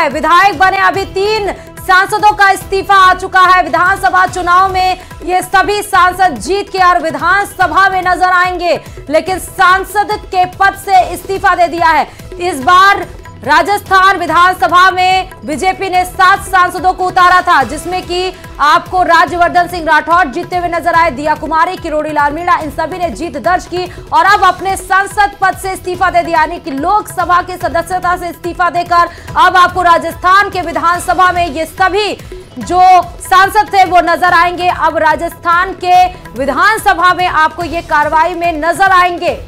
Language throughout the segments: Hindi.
है। विधायक बने अभी 3 सांसदों का इस्तीफा आ चुका है। विधानसभा चुनाव में ये सभी सांसद जीत के और विधानसभा में नजर आएंगे, लेकिन सांसद के पद से इस्तीफा दे दिया है। इस बार राजस्थान विधानसभा में बीजेपी ने 7 सांसदों को उतारा था, जिसमें कि आपको राज्यवर्धन सिंह राठौड़ जीतते हुए नजर आए, दिया कुमारी, किरोड़ी लाल मीणा, इन सभी ने जीत दर्ज की और अब अपने सांसद पद से इस्तीफा दे दिया, यानी कि लोकसभा की सदस्यता से इस्तीफा देकर अब आपको राजस्थान के विधानसभा में ये सभी जो सांसद थे वो नजर आएंगे। अब राजस्थान के विधानसभा में आपको ये कार्रवाई में नजर आएंगे।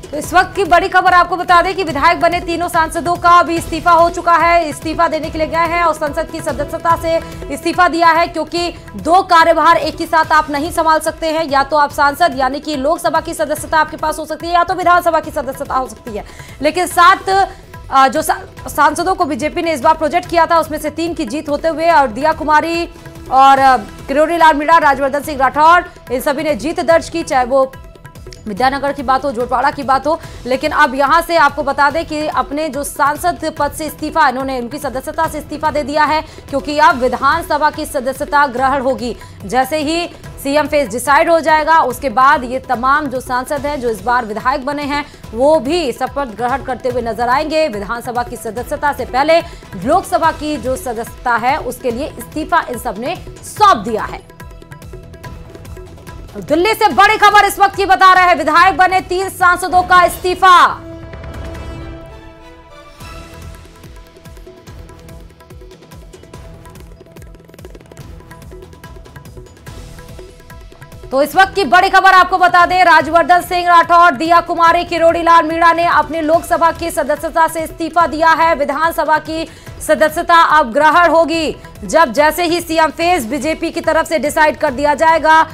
तो इस वक्त की बड़ी खबर आपको बता दें कि विधायक बने तीनों सांसदों का अभी इस्तीफा हो चुका है। इस्तीफा देने के लिए गए हैं और संसद की सदस्यता से इस्तीफा दिया है, क्योंकि 2 कार्यभार एक ही साथ आप नहीं संभाल सकते हैं। या तो आप सांसद यानी कि लोकसभा की सदस्यता आपके पास हो सकती है, या तो विधानसभा की सदस्यता हो सकती है। लेकिन 7 जो सांसदों को बीजेपी ने इस बार प्रोजेक्ट किया था, उसमें से 3 की जीत होते हुए और दिया कुमारी और किरोड़ी लाल मीणा, राज्यवर्धन सिंह राठौड़, इन सभी ने जीत दर्ज की, चाहे वो विद्यानगर की बात हो, जोटवाड़ा की बात हो। लेकिन अब यहां से आपको बता दें कि अपने जो सांसद पद से इस्तीफा, इन्होंने उनकी सदस्यता से इस्तीफा दे दिया है, क्योंकि अब विधानसभा की सदस्यता ग्रहण होगी। जैसे ही सीएम फेज डिसाइड हो जाएगा, उसके बाद ये तमाम जो सांसद हैं जो इस बार विधायक बने हैं वो भी शपथ ग्रहण करते हुए नजर आएंगे। विधानसभा की सदस्यता से पहले लोकसभा की जो सदस्यता है उसके लिए इस्तीफा इन सब ने सौंप दिया है। दिल्ली से बड़ी खबर इस वक्त की बता रहे हैं, विधायक बने 3 सांसदों का इस्तीफा। तो इस वक्त की बड़ी खबर आपको बता दें, राज्यवर्धन सिंह राठौड़, दिया कुमारी, किरोड़ी लाल मीणा ने अपनी लोकसभा की सदस्यता से इस्तीफा दिया है। विधानसभा की सदस्यता अब ग्रहण होगी जब जैसे ही सीएम फेज बीजेपी की तरफ से डिसाइड कर दिया जाएगा।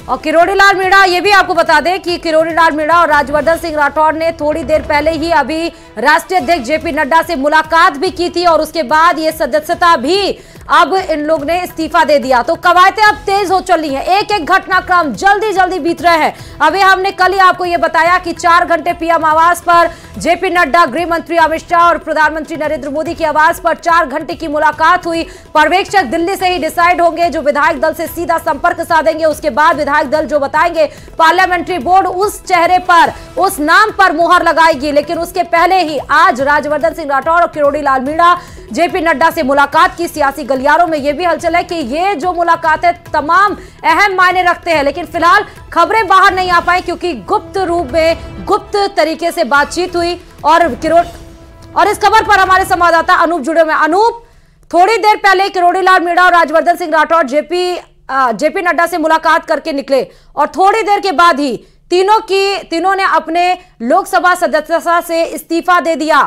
और किरोड़ी लाल मीणा, ये भी आपको बता दें कि किरोड़ी लाल मीणा और राज्यवर्धन सिंह राठौड़ ने थोड़ी देर पहले ही अभी राष्ट्रीय अध्यक्ष जेपी नड्डा से मुलाकात भी की थी और उसके बाद ये सदस्यता भी अब इन लोग ने इस्तीफा दे दिया। तो कवायतें अब तेज हो चली हैं, एक एक घटनाक्रम जल्दी जल्दी बीत रहे हैं। अभी हमने कल ही आपको ये बताया कि 4 घंटे पीएम आवास पर जेपी नड्डा, गृह मंत्री अमित शाह और प्रधानमंत्री नरेंद्र मोदी की आवास पर 4 घंटे की मुलाकात हुई। पर्यवेक्षक दिल्ली से ही डिसाइड होंगे, जो विधायक दल से सीधा संपर्क साधेंगे। उसके बाद विधायक दल जो बताएंगे, पार्लियामेंट्री बोर्ड उस चेहरे पर, उस नाम पर मुहर लगाएगी। लेकिन उसके पहले ही आज राज्यवर्धन सिंह राठौड़ और किरोड़ी लाल मीणा जेपी नड्डा से मुलाकात की। सियासी गलियारों में यह भी हलचल है कि ये जो मुलाकात है तमाम अहम मायने रखते हैं, लेकिन फिलहाल खबरें बाहर नहीं आ पाई क्योंकि गुप्त रूप में, गुप्त तरीके से बातचीत हुई। और इस खबर पर हमारे संवाददाता अनूप जुड़े हुए। अनूप, थोड़ी देर पहले किरोड़ी लाल मीणा और राज्यवर्धन सिंह राठौड़ जेपी नड्डा से मुलाकात करके निकले और थोड़ी देर के बाद ही तीनों ने अपने लोकसभा सदस्यता से इस्तीफा दे दिया।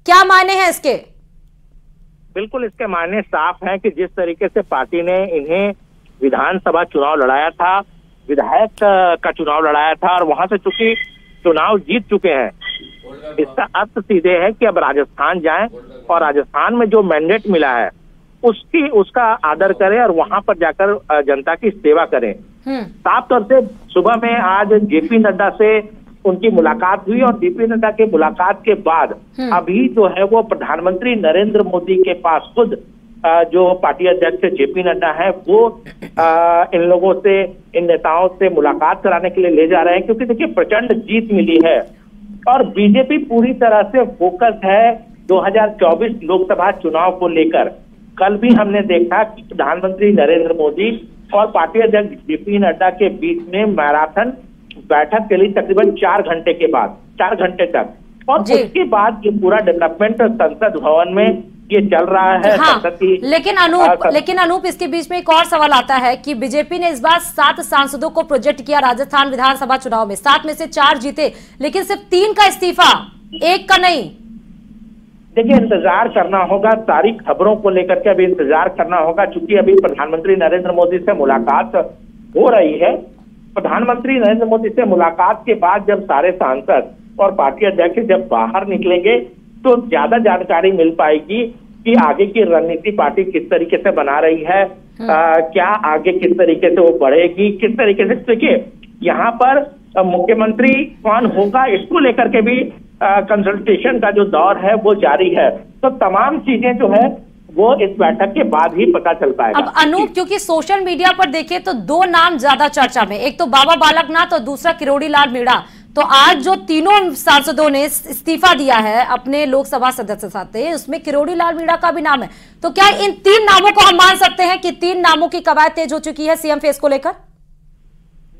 क्या मायने हैं इसके? बिल्कुल, इसके मायने साफ हैं कि जिस तरीके से पार्टी ने इन्हें विधानसभा चुनाव लड़ाया था, विधायक का चुनाव लड़ाया था और वहां से चूंकि चुनाव जीत चुके हैं, इसका अर्थ सीधे है कि अब राजस्थान जाएं और राजस्थान में जो मैंडेट मिला है उसका आदर करें और वहां पर जाकर जनता की सेवा करें। साफ तौर से सुबह में आज जेपी नड्डा से उनकी मुलाकात हुई और जेपी नड्डा के मुलाकात के बाद अभी जो है वो प्रधानमंत्री नरेंद्र मोदी के पास खुद जो पार्टी अध्यक्ष जेपी नड्डा है वो इन लोगों से, इन नेताओं से मुलाकात कराने के लिए ले जा रहे हैं, क्योंकि देखिए प्रचंड जीत मिली है और बीजेपी पूरी तरह से फोकस है 2024 लोकसभा चुनाव को लेकर। कल भी हमने देखा कि प्रधानमंत्री नरेंद्र मोदी और पार्टी अध्यक्ष जेपी नड्डा के बीच में मैराथन बैठक के लिए तकरीबन 4 घंटे के बाद, 4 घंटे तक, और उसके बाद ये पूरा डेवलपमेंट संसद भवन में ये चल रहा है। हाँ, लेकिन अनूप इसके बीच में एक और सवाल आता है कि बीजेपी ने इस बार 7 सांसदों को प्रोजेक्ट किया राजस्थान विधानसभा चुनाव में, 7 में से 4 जीते, लेकिन सिर्फ 3 का इस्तीफा, 1 का नहीं। देखिए, इंतजार करना होगा, सारी खबरों को लेकर के अभी इंतजार करना होगा, चूंकि अभी प्रधानमंत्री नरेंद्र मोदी से मुलाकात हो रही है। प्रधानमंत्री नरेंद्र मोदी से मुलाकात के बाद जब सारे सांसद और पार्टी अध्यक्ष जब बाहर निकलेंगे तो ज्यादा जानकारी मिल पाएगी कि आगे की रणनीति पार्टी किस तरीके से बना रही है, क्या आगे किस तरीके से वो बढ़ेगी, किस तरीके से। देखिए यहाँ पर मुख्यमंत्री कौन होगा इसको लेकर के भी कंसल्टेशन का जो दौर है वो जारी है। तो तमाम चीजें जो है वो इस बैठक के बाद ही पता चल पाएगा। अब अनूप, क्योंकि सोशल मीडिया पर देखिए तो दो नाम ज्यादा चर्चा में, एक तो बाबा बालकनाथ और दूसरा किरोड़ी लाल मीणा। तो आज जो तीनों सांसदों ने इस्तीफा दिया है अपने लोकसभा सदस्य से, उसमें किरोड़ी लाल मीणा का भी नाम है। तो क्या इन तीन नामों को हम मान सकते हैं कि तीन नामों की कवायद तेज हो चुकी है सीएम फेस को लेकर?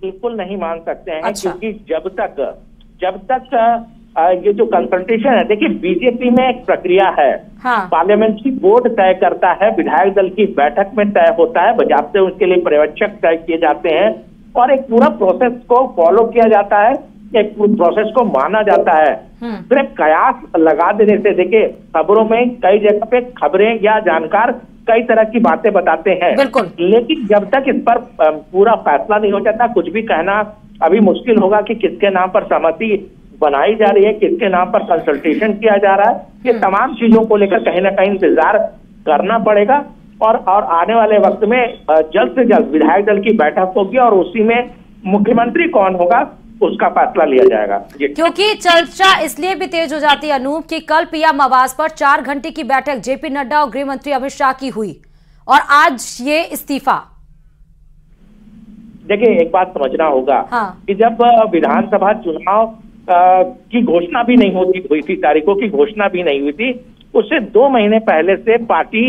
बिल्कुल नहीं मान सकते हैं। अच्छा। क्योंकि जब तक ये जो कंसल्टेशन है, देखिए बीजेपी में एक प्रक्रिया है। हाँ। पार्लियामेंट्री बोर्ड तय करता है, विधायक दल की बैठक में तय होता है, बजाते उसके लिए पर्यवेक्षक तय किए जाते हैं और एक पूरा प्रोसेस को फॉलो किया जाता है, एक प्रोसेस को माना जाता है। सिर्फ कयास लगा देने से, देखिए खबरों में कई जगह पे खबरें या जानकार कई तरह की बातें बताते हैं, लेकिन जब तक इस पर पूरा फैसला नहीं हो जाता, कुछ भी कहना अभी मुश्किल होगा कि किसके नाम पर सहमति बनाई जा रही है, किसके नाम पर कंसल्टेशन किया जा रहा है। ये तमाम चीजों को लेकर कहीं ना कहीं इंतजार करना पड़ेगा और आने वाले वक्त में जल्द से जल्द विधायक दल की बैठक होगी और उसी में मुख्यमंत्री कौन होगा उसका फैसला लिया जाएगा। क्योंकि चर्चा इसलिए भी तेज हो जाती है अनूप कि कल पीएम आवास पर 4 घंटे की बैठक जेपी नड्डा और गृह मंत्री अमित शाह की हुई और आज ये इस्तीफा। देखिए एक बात समझना होगा। हाँ। कि जब विधानसभा चुनाव की घोषणा भी नहीं हुई थी, तारीखों की घोषणा भी नहीं हुई थी, उससे 2 महीने पहले से पार्टी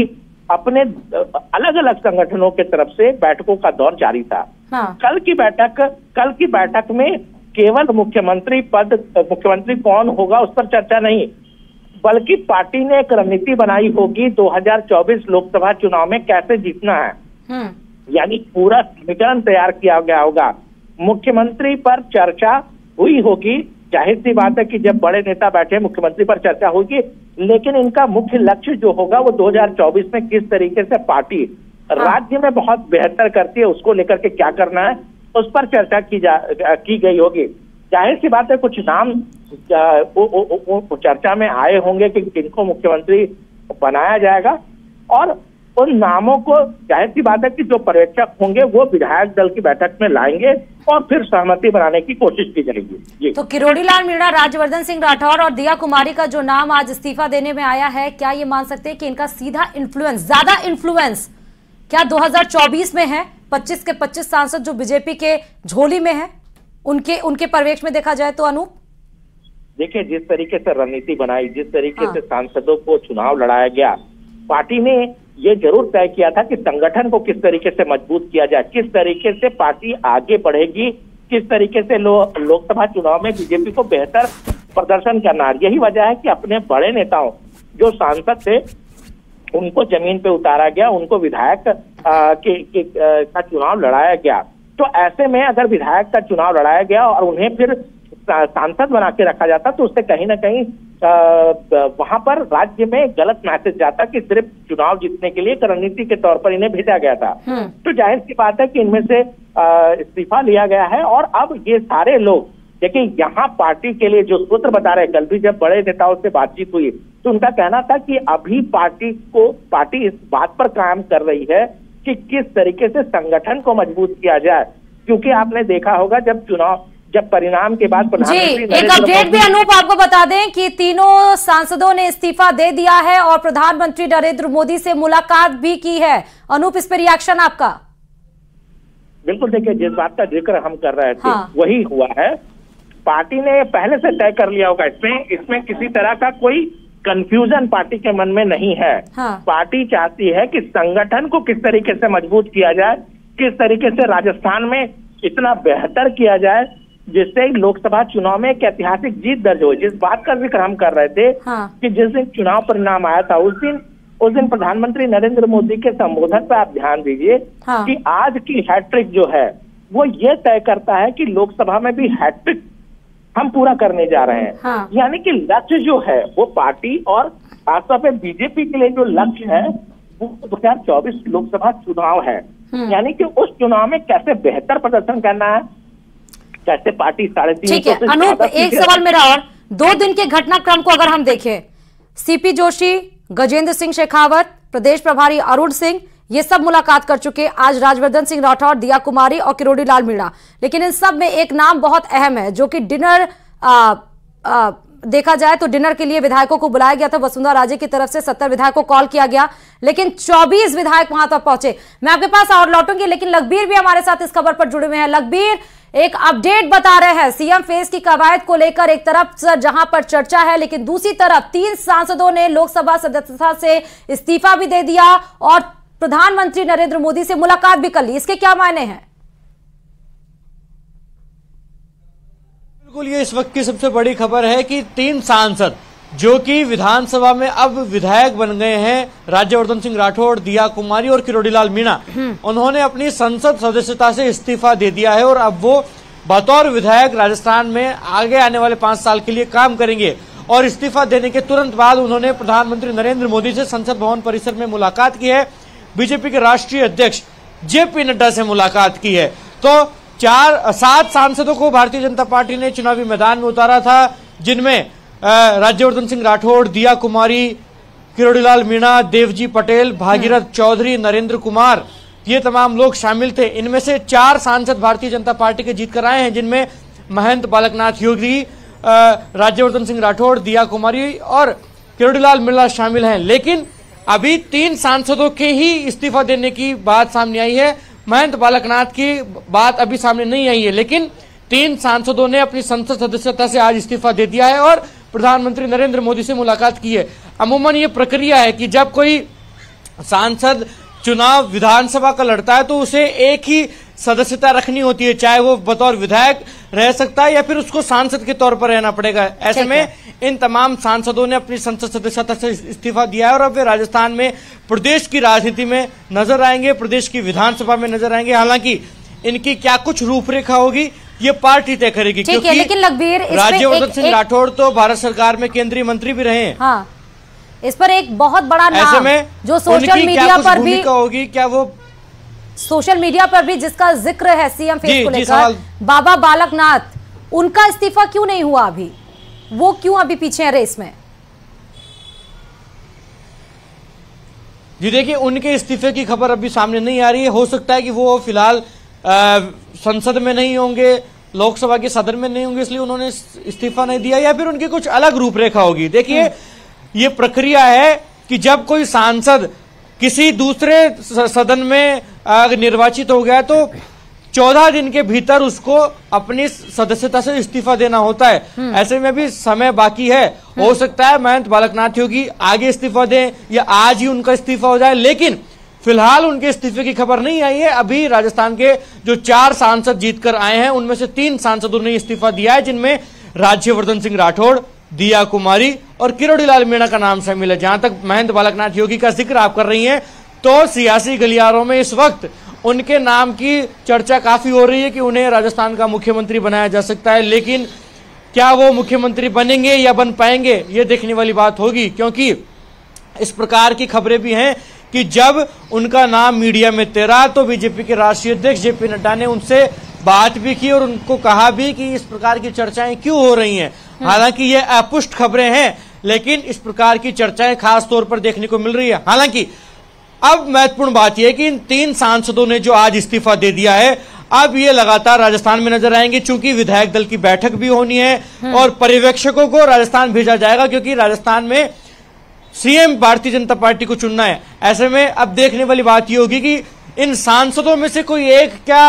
अपने अलग अलग संगठनों के तरफ से बैठकों का दौर जारी था। हाँ। कल की बैठक में केवल मुख्यमंत्री कौन होगा उस पर चर्चा नहीं, बल्कि पार्टी ने एक रणनीति बनाई होगी 2024 लोकसभा चुनाव में कैसे जीतना है। यानी पूरा समीकरण तैयार किया गया होगा। मुख्यमंत्री पर चर्चा हुई होगी, जाहिर सी बात है कि जब बड़े नेता बैठे मुख्यमंत्री पर चर्चा होगी, लेकिन इनका मुख्य लक्ष्य जो होगा वो 2024 में किस तरीके से पार्टी राज्य में बहुत बेहतर करती है, उसको लेकर के क्या करना है उस पर चर्चा की गई होगी। जाहिर सी बात है कुछ नाम चर्चा में आए होंगे कि किनको मुख्यमंत्री बनाया जाएगा और उन नामों को जाहिर सी बात है कि जो पर्यवेक्षक होंगे वो विधायक दल की बैठक में लाएंगे और फिर सहमति बनाने की कोशिश की जाएगी। तो किरोड़ी लाल मीणा, राज्यवर्धन सिंह राठौर और दिया कुमारी का जो नाम आज इस्तीफा देने में आया है, क्या ये मान सकते हैं कि इनका सीधा इन्फ्लुएंस, ज्यादा इन्फ्लुएंस क्या 2024 में है? 25 के 25 सांसद जो बीजेपी के झोली में है, उनके पर्यवेक्षण में देखा जाए तो अनूप? देखिए जिस तरीके से रणनीति बनाई, जिस तरीके से सांसदों को चुनाव लड़ाया गया, पार्टी ने ये जरूर तय किया था कि संगठन को किस तरीके से मजबूत किया जाए, किस तरीके से पार्टी आगे बढ़ेगी, किस तरीके से लोकसभा चुनाव में बीजेपी को बेहतर प्रदर्शन करना है। यही वजह है कि अपने बड़े नेताओं जो सांसद थे उनको जमीन पे उतारा गया, उनको विधायक का चुनाव लड़ाया गया। तो ऐसे में अगर विधायक का चुनाव लड़ाया गया और उन्हें फिर सांसद बना के रखा जाता तो उससे कहीं ना कहीं वहां पर राज्य में गलत मैसेज जाता कि सिर्फ चुनाव जीतने के लिए रणनीति के तौर पर इन्हें भेजा गया था। तो जाहिर सी बात है कि इनमें से इस्तीफा लिया गया है और अब ये सारे लोग देखिए यहाँ पार्टी के लिए जो सूत्र बता रहे, कल भी जब बड़े नेताओं से बातचीत हुई तो उनका कहना था कि अभी पार्टी इस बात पर काम कर रही है कि किस तरीके से संगठन को मजबूत किया जाए, क्योंकि आपने देखा होगा जब परिणाम के बाद प्रधानमंत्री एक अपडेट भी अनूप आपको बता दें कि तीनों सांसदों ने इस्तीफा दे दिया है और प्रधानमंत्री नरेंद्र मोदी से मुलाकात भी की है। अनूप, इस पर रिएक्शन आपका? बिल्कुल, देखिए जिस बात का जिक्र हम कर रहे थे वही हुआ है। पार्टी ने पहले से तय कर लिया होगा, इसमें किसी तरह का कोई कंफ्यूजन पार्टी के मन में नहीं है। पार्टी चाहती है कि संगठन को किस तरीके से मजबूत किया जाए, किस तरीके से राजस्थान में इतना बेहतर किया जाए जिससे लोकसभा चुनाव में एक ऐतिहासिक जीत दर्ज हो। जिस बात का जिक्र हम कर रहे थे कि जिस दिन चुनाव परिणाम आया था उस दिन प्रधानमंत्री नरेंद्र मोदी के संबोधन पर आप ध्यान दीजिए कि आज की हैट्रिक जो है वो ये तय करता है कि लोकसभा में भी हैट्रिक हम पूरा करने जा रहे हैं। यानी कि लक्ष्य जो है वो पार्टी और खासतौर पे बीजेपी के लिए जो लक्ष्य है वो 2024 लोकसभा चुनाव है। यानी कि उस चुनाव में कैसे बेहतर प्रदर्शन करना है, कैसे पार्टी 350। ठीक है अनूप, एक सवाल मेरा और, 2 दिन के घटनाक्रम को अगर हम देखें, सीपी जोशी, गजेंद्र सिंह शेखावत, प्रदेश प्रभारी अरुण सिंह, ये सब मुलाकात कर चुके। आज राजवर्धन सिंह राठौर, दिया कुमारी और किरोड़ी लाल मीणा। लेकिन इन सब में एक नाम बहुत अहम है, जो कि डिनर देखा जाए तो डिनर के लिए विधायकों को बुलाया गया था। वसुंधरा राजे की तरफ से 70 विधायकों को कॉल किया गया, लेकिन 24 विधायक वहां तक पहुंचे। मैं आपके पास और लौटूंगी, लेकिन लखबीर भी हमारे साथ इस खबर पर जुड़े हुए हैं। लखबीर, एक अपडेट बता रहे हैं सीएम फेस की कवायद को लेकर। एक तरफ जहां पर चर्चा है, लेकिन दूसरी तरफ 3 सांसदों ने लोकसभा सदस्यता से इस्तीफा भी दे दिया और प्रधानमंत्री नरेंद्र मोदी से मुलाकात भी कर ली। इसके क्या मायने हैं? बिल्कुल, ये इस वक्त की सबसे बड़ी खबर है कि 3 सांसद जो कि विधानसभा में अब विधायक बन गए हैं, राज्यवर्धन सिंह राठौड़, दिया कुमारी और किरोड़ी लाल मीणा, उन्होंने अपनी संसद सदस्यता से इस्तीफा दे दिया है और अब वो बतौर विधायक राजस्थान में आगे आने वाले 5 साल के लिए काम करेंगे। और इस्तीफा देने के तुरंत बाद उन्होंने प्रधानमंत्री नरेंद्र मोदी से संसद भवन परिसर में मुलाकात की है। बीजेपी के राष्ट्रीय अध्यक्ष जेपी नड्डा से मुलाकात की है। तो 7 सांसदों को भारतीय जनता पार्टी ने चुनावी मैदान में उतारा था, जिनमें राज्यवर्धन सिंह राठौड़, दिया कुमारी, किरोड़ी लाल मीणा, देवजी पटेल, भागीरथ चौधरी, नरेंद्र कुमार, ये तमाम लोग शामिल थे। इनमें से 4 सांसद भारतीय जनता पार्टी के जीत कर आए हैं, जिनमें महंत बालकनाथ योगी, राज्यवर्धन सिंह राठौड़, दिया कुमारी और किरोड़ी लाल मीणा शामिल हैं। लेकिन अभी 3 सांसदों के ही इस्तीफा देने की बात सामने आई है। महंत बालकनाथ की बात अभी सामने नहीं आई है, लेकिन 3 सांसदों ने अपनी संसद सदस्यता से आज इस्तीफा दे दिया है और प्रधानमंत्री नरेंद्र मोदी से मुलाकात की है। अमूमन ये प्रक्रिया है कि जब कोई सांसद चुनाव विधानसभा का लड़ता है तो उसे एक ही सदस्यता रखनी होती है, चाहे वो बतौर विधायक रह सकता है या फिर उसको सांसद के तौर पर रहना पड़ेगा। ऐसे में इन तमाम सांसदों ने अपनी संसद सदस्यता से इस्तीफा दिया है और अब वे राजस्थान में प्रदेश की राजनीति में नजर आएंगे, प्रदेश की विधानसभा में नजर आएंगे। हालांकि इनकी क्या कुछ रूपरेखा होगी ये पार्टी तय करेगी, क्योंकि लेकिन लखबीर, राज्यवर्धन सिंह राठौड़ तो भारत सरकार में केंद्रीय मंत्री भी रहे हैं। हाँ, इस पर एक बहुत बड़ा नाम ऐसे में जो सोशल मीडिया पर भी होगी, क्या वो सोशल मीडिया पर भी जिसका जिक्र है सीएम फेस को लेकर, बाबा बालकनाथ, उनका इस्तीफा क्यों नहीं हुआ अभी? वो क्यों अभी पीछे है रेस में? जी देखिए, उनके इस्तीफे की खबर अभी सामने नहीं आ रही है। हो सकता है कि वो फिलहाल संसद में नहीं होंगे, लोकसभा के सदन में नहीं होंगे, इसलिए उन्होंने इस्तीफा नहीं दिया, या फिर उनकी कुछ अलग रूपरेखा होगी। देखिए, ये प्रक्रिया है कि जब कोई सांसद किसी दूसरे सदन में निर्वाचित हो गया तो 14 दिन के भीतर उसको अपनी सदस्यता से इस्तीफा देना होता है। ऐसे में भी समय बाकी है, हो सकता है महंत बालकनाथ योगी आगे इस्तीफा दें या आज ही उनका इस्तीफा हो जाए, लेकिन फिलहाल उनके इस्तीफे की खबर नहीं आई है। अभी राजस्थान के जो 4 सांसद जीतकर आए हैं उनमें से 3 सांसदों ने इस्तीफा दिया है, जिनमें राज्यवर्धन सिंह राठौड़, दिया कुमारी और किरोड़ी लाल मीणा का नाम शामिल है। जहां तक महंत बालकनाथ योगी का जिक्र आप कर रही हैं, तो सियासी गलियारों में इस वक्त उनके नाम की चर्चा काफी हो रही है कि उन्हें राजस्थान का मुख्यमंत्री बनाया जा सकता है। लेकिन क्या वो मुख्यमंत्री बनेंगे या बन पाएंगे, ये देखने वाली बात होगी, क्योंकि इस प्रकार की खबरें भी हैं कि जब उनका नाम मीडिया में तैरा तो बीजेपी के राष्ट्रीय अध्यक्ष जेपी नड्डा ने उनसे बात भी की और उनको कहा भी कि इस प्रकार की चर्चाएं क्यों हो रही हैं। हालांकि ये अपुष्ट खबरें हैं, लेकिन इस प्रकार की चर्चाएं खास तौर पर देखने को मिल रही है। हालांकि अब महत्वपूर्ण बात यह है कि इन 3 सांसदों ने जो आज इस्तीफा दे दिया है, अब ये लगातार राजस्थान में नजर आएंगे, चूंकि विधायक दल की बैठक भी होनी है और पर्यवेक्षकों को राजस्थान भेजा जाएगा, क्योंकि राजस्थान में सीएम भारतीय जनता पार्टी को चुनना है। ऐसे में अब देखने वाली बात ये होगी कि इन सांसदों में से कोई एक क्या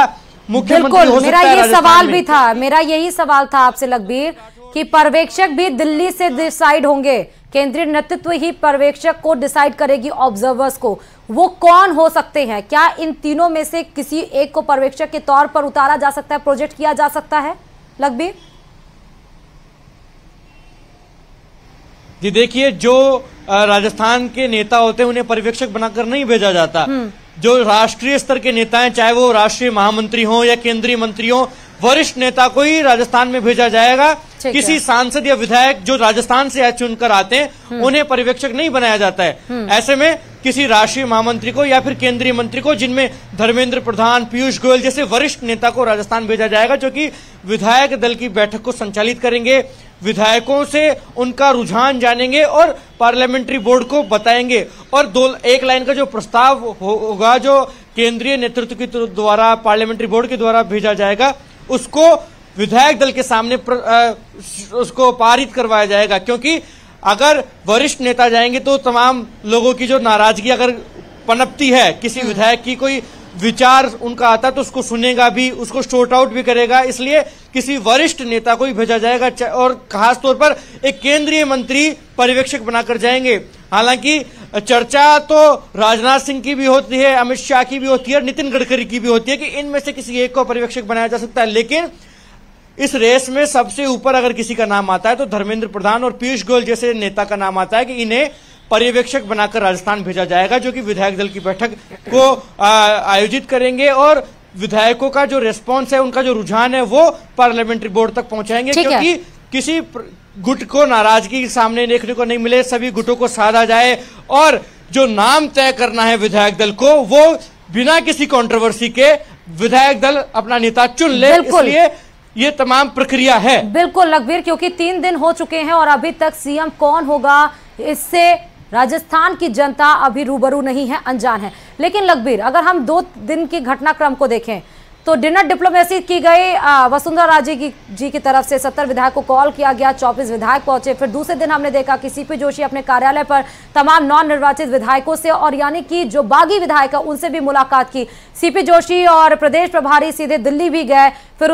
मुख्यमंत्री हो सकता है। मेरा ये सवाल भी था, मेरा यही सवाल था आपसे लखबीर, कि पर्यवेक्षक भी दिल्ली से डिसाइड होंगे, केंद्रीय नेतृत्व ही पर्यवेक्षक को डिसाइड करेगी, ऑब्जर्वर्स को। वो कौन हो सकते हैं? क्या इन तीनों में से किसी एक को पर्यवेक्षक के तौर पर उतारा जा सकता है, प्रोजेक्ट किया जा सकता है लखबीर? जी देखिए, जो राजस्थान के नेता होते हैं उन्हें पर्यवेक्षक बनाकर नहीं भेजा जाता। जो राष्ट्रीय स्तर के नेता हैं, चाहे वो राष्ट्रीय महामंत्री हो या केंद्रीय मंत्री हो, वरिष्ठ नेता को ही राजस्थान में भेजा जाएगा। किसी सांसद या विधायक जो राजस्थान से चुनकर आते हैं उन्हें पर्यवेक्षक नहीं बनाया जाता है। ऐसे में किसी राष्ट्रीय महामंत्री को या फिर केंद्रीय मंत्री को, जिनमें धर्मेंद्र प्रधान, पीयूष गोयल जैसे वरिष्ठ नेता को राजस्थान भेजा जाएगा, जो कि विधायक दल की बैठक को संचालित करेंगे, विधायकों से उनका रुझान जानेंगे और पार्लियामेंट्री बोर्ड को बताएंगे। और एक लाइन का जो प्रस्ताव होगा जो केंद्रीय नेतृत्व के द्वारा पार्लियामेंट्री बोर्ड के द्वारा भेजा जाएगा, उसको विधायक दल के सामने उसको पारित करवाया जाएगा। क्योंकि अगर वरिष्ठ नेता जाएंगे तो तमाम लोगों की जो नाराजगी अगर पनपती है, किसी विधायक की कोई विचार उनका आता तो उसको सुनेगा भी, उसको शॉर्ट आउट भी करेगा, इसलिए किसी वरिष्ठ नेता को ही भेजा जाएगा और खास तौर पर एक केंद्रीय मंत्री पर्यवेक्षक बनाकर जाएंगे। हालांकि चर्चा तो राजनाथ सिंह की भी होती है, अमित शाह की भी होती है और नितिन गडकरी की भी होती है कि इनमें से किसी एक को पर्यवेक्षक बनाया जा सकता है, लेकिन इस रेस में सबसे ऊपर अगर किसी का नाम आता है तो धर्मेंद्र प्रधान और पीयूष गोयल जैसे नेता का नाम आता है कि इन्हें पर्यवेक्षक बनाकर राजस्थान भेजा जाएगा, जो कि विधायक दल की बैठक को आयोजित करेंगे और विधायकों का जो रेस्पॉन्स है, उनका जो रुझान है, वो पार्लियामेंट्री बोर्ड तक पहुंचाएंगे। क्योंकि किसी गुट को नाराजगी सामने देखने को नहीं मिले, सभी गुटों को साधा जाए और जो नाम तय करना है विधायक दल को, वो बिना किसी कंट्रोवर्सी के विधायक दल अपना नेता चुन ले, इसलिए ये तमाम प्रक्रिया है। बिल्कुल लखबीर, क्योंकि 3 दिन हो चुके हैं और अभी तक सीएम कौन होगा इससे राजस्थान की जनता अभी रूबरू नहीं है, अनजान है। लेकिन लखबीर, अगर हम 2 दिन के घटनाक्रम को देखें तो डिनर डिप्लोमेसी की गई वसुंधरा राजे जी की तरफ से 70 विधायक को कॉल किया गया, 24 विधायक पहुंचे। फिर दूसरे दिन हमने देखा कि सीपी जोशी अपने कार्यालय पर तमाम नॉन निर्वाचित विधायकों से और यानी कि जो बागी विधायक है उनसे भी मुलाकात की। सीपी जोशी और प्रदेश प्रभारी सीधे दिल्ली भी गए। फिर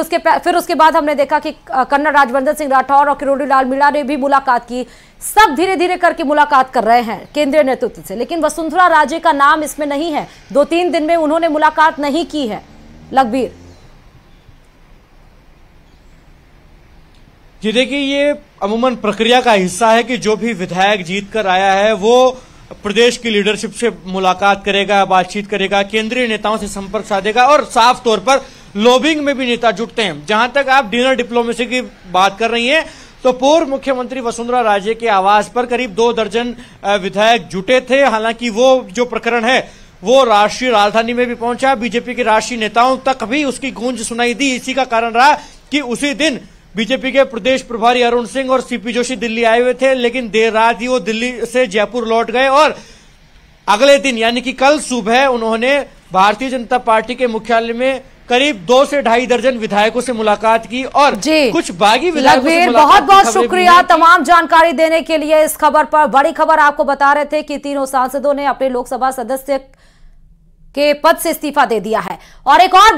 उसके बाद हमने देखा कि कर्नल राज्यवर्धन सिंह राठौर और किरोड़ी लाल मीणा ने भी मुलाकात की। सब धीरे धीरे करके मुलाकात कर रहे हैं केंद्रीय नेतृत्व से, लेकिन वसुंधरा राजे का नाम इसमें नहीं है। 2-3 दिन में उन्होंने मुलाकात नहीं की है। लखबीर जी देखिए, ये अमूमन प्रक्रिया का हिस्सा है कि जो भी विधायक जीत कर आया है वो प्रदेश की लीडरशिप से मुलाकात करेगा, बातचीत करेगा, केंद्रीय नेताओं से संपर्क साधेगा और साफ तौर पर लॉबिंग में भी नेता जुटते हैं। जहां तक आप डिनर डिप्लोमेसी की बात कर रही हैं, तो पूर्व मुख्यमंत्री वसुंधरा राजे के आवास पर करीब 2 दर्जन विधायक जुटे थे। हालांकि वो जो प्रकरण है वो राष्ट्रीय राजधानी में भी पहुंचा, बीजेपी के राष्ट्रीय नेताओं तक भी उसकी गूंज सुनाई दी। इसी का कारण रहा कि उसी दिन बीजेपी के प्रदेश प्रभारी अरुण सिंह और सीपी जोशी दिल्ली आए हुए थे, लेकिन देर रात ही वो दिल्ली से जयपुर लौट गए और अगले दिन यानी कि कल सुबह उन्होंने भारतीय जनता पार्टी के मुख्यालय में करीब 2 से 2.5 दर्जन विधायकों से मुलाकात की और कुछ बागी विधायकों से मुलाकात। बहुत बहुत शुक्रिया तमाम जानकारी देने के लिए। इस खबर पर बड़ी खबर आपको बता रहे थे कि तीनों सांसदों ने अपने लोकसभा सदस्य के पद से इस्तीफा दे दिया है। और एक और